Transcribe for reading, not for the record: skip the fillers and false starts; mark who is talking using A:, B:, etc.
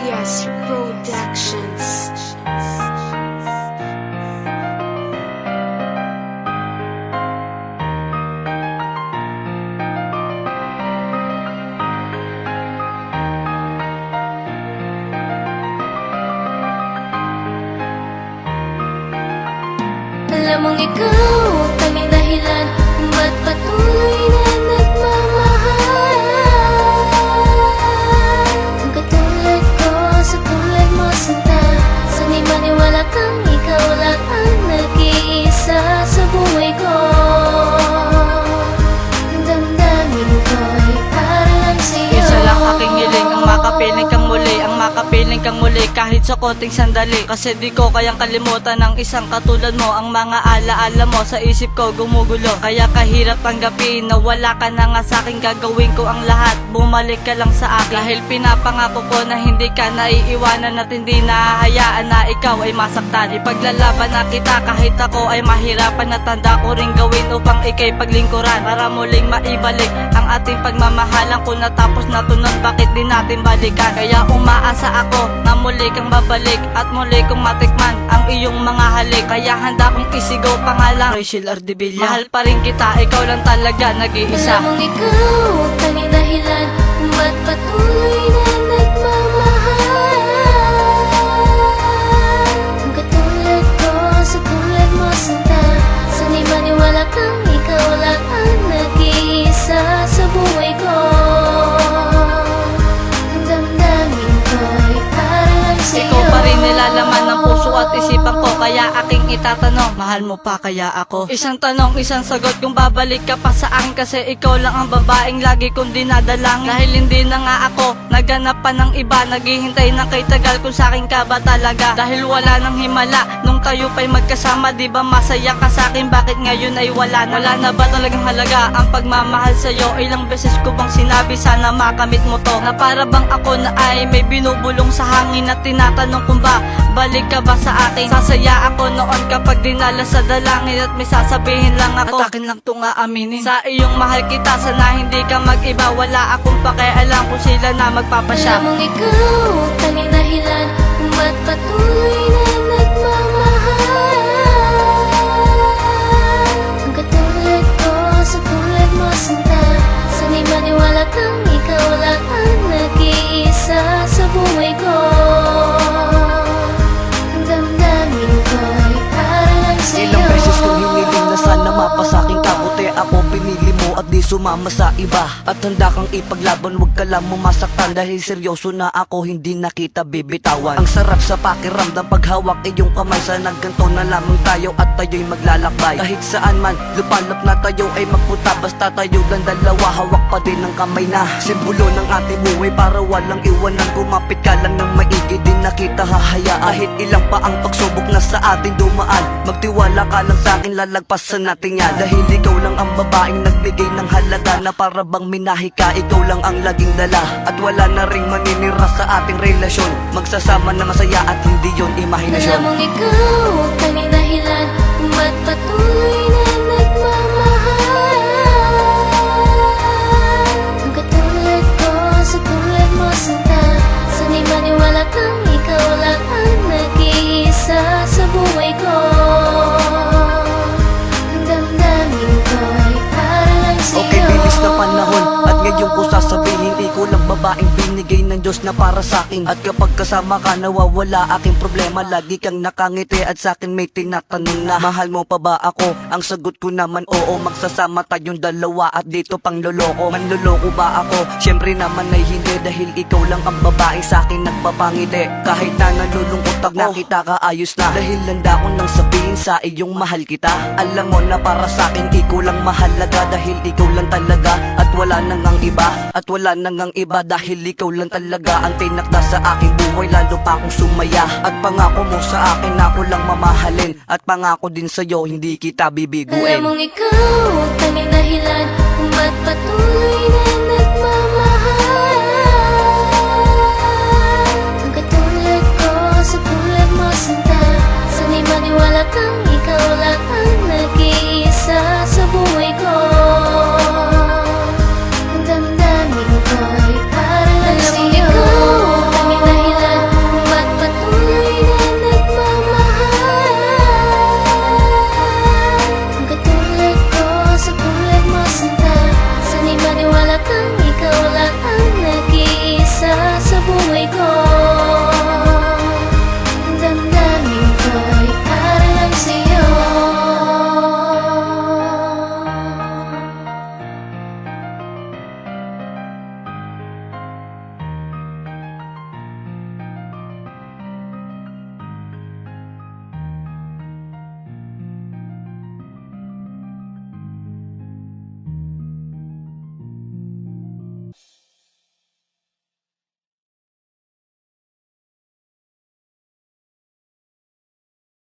A: Elias Productions.
B: Alam mong ikaw ang tanging dahilan kung ba't patuloy na nagmamahal. Ang katulad ko sa tulad mo sinta, sana'y maniwala kang ikaw lang ang nag-iisa sa buhay ko. Ang damdamin ko'y para lang sa'yo.
C: Isa lang aking hiling, ang makapiling kang muli, ang makapiling kang muli kahit sa konting sandali. Kasi di ko kayang kalimutan ng isang katulad mo. Ang mga alaala mo sa isip ko gumugulo, kaya kahirap tanggapin na wala ka na nga sa'kin. Gagawin ko ang lahat, bumalik ka lang sa akin. Dahil pinapangako ko na hindi ka naiiwanan at hindi nahahayaan na ikaw ay masaktan. Ipaglalaban na kita kahit ako ay mahirapan, na tanda ko rin gawin upang ikay paglingkuran, para muling maibalik ang ating pagmamahalan. Kung natapos na to nun, bakit di natin balikan? Kaya umaasa ako na muli kang babalik at muli kong matikman ang iyong mga halik. Kaya handa kong isigaw pangalang Rachel Ardevilla. Mahal pa rin kita, ikaw lang talaga nag-iisa.
B: Alam mong ikaw ang tanging dahilan kung ba't patuloy na nagmamahal. Ang katulad ko sa tulad mo sinta, sana'y maniwala kang ikaw lang ang nag-iisa sa buhay ko. Ang damdamin ko'y para lang sa'yo.
C: Ikaw pa rin nilalaman ng puso at isipan ko, kaya aking itatanong, mahal mo pa kaya ako? Isang tanong, isang sagot, kung babalik ka pa sa akin. Kasi ikaw lang ang babaeng lagi kong dinadalangin. Dahil hindi na nga ako naganap pa ng iba, naghihintay na kay tagal kung sa'kin ka ba talaga. Dahil wala nang himala nung tayo pa'y magkasama, di ba masaya ka sa'kin? Bakit ngayon ay wala na? Wala na ba talagang halaga ang pagmamahal sa'yo? Ilang beses ko bang sinabi sana makamit mo to, na para bang ako na ay may binubulong sa hangin at tinatanong kung ba balik ka ba sa akin? Sasaya ako noon kapag dinala sa dalangin at may sasabihin lang ako, at akin lang to nga aminin. Sa iyong mahal kita, sana hindi ka mag-iba. Wala akong pakialam kung sila na magpapasya.
B: Alam mong ikaw ang tanging dahilan kung ba't patuloy na nagmamahal. Ang katulad ko sa tulad mo sinta, sana'y maniwala kang ikaw lang ang nag-iisa sa buhay ko. Ang damdamin ko'y para lang sa'yo.
D: Ilang beses kong hiniling na sana mapasaking kabuti ako, pinili mo at di sumama sa iba. At handa kang ipaglaban, wag ka lang masaktan. Dahil seryoso na ako, hindi na kita bibitawan. Ang sarap sa pakiramdam paghawak iyong kamay. Sana ganito na lamang tayo at tayo'y maglalakbay. Kahit saan man, lupalop na tayo ay magpunta. Basta tayo lang dalawa, hawak pa din ng kamay na simbolo ng ating buhay, para walang iwanan. Kumapit ka lang ng maigi, din na kita hahayaan. Kahit ilang pa ang pagsubok na sa ating dumaan, magtiwala ka lang sa akin, lalagpasan natin yan. Dahil ikaw lang ang babaeng nagbigay ng halaga, na para bang minahi ka, ikaw lang ang laging dala. At wala na ring maninira sa ating relasyon, magsasama na masaya at hindi yon imahinasyon.
B: Alam mong ikaw ang tanging dahilan kung ba't patuloy na nagmamahal. Ang katulad ko sa tulad mo sinta, sana'y maniwala kang ikaw lang ang nag-iisa sa buhay ko. Ang damdamin ko'y para lang sa'yo.
D: Okay, bilis na panahon at ngayon ko sasabihin, ikaw lang babaeng binigay ng Diyos na para sa'kin. At kapag kasama ka, nawawala aking problema. Lagi kang nakangiti at sa'kin may tinatanong na, mahal mo pa ba ako? Ang sagot ko naman oo, magsasama tayong dalawa at dito pang loloko. Manloloko ba ako? Siyempre naman ay hindi, dahil ikaw lang ang babae sa'kin nagpapangiti. Kahit na nalulungkot ako, nakita ka ayos na. Dahil handa ko nang sabihin sa iyong mahal kita. Alam mo na para sa'kin ikaw lang mahalaga, dahil ikaw lang talaga at wala nang ang iba. At wala nang ang iba, dahil ikaw lang talaga ang tinakda sa aking buhay. Lalo pa akong sumaya at pangako mo sa akin na ako lang mamahalin. At pangako din sa'yo, hindi kita bibiguin.
B: Alam mong ikaw ang tanging dahilan kung ba't patuloy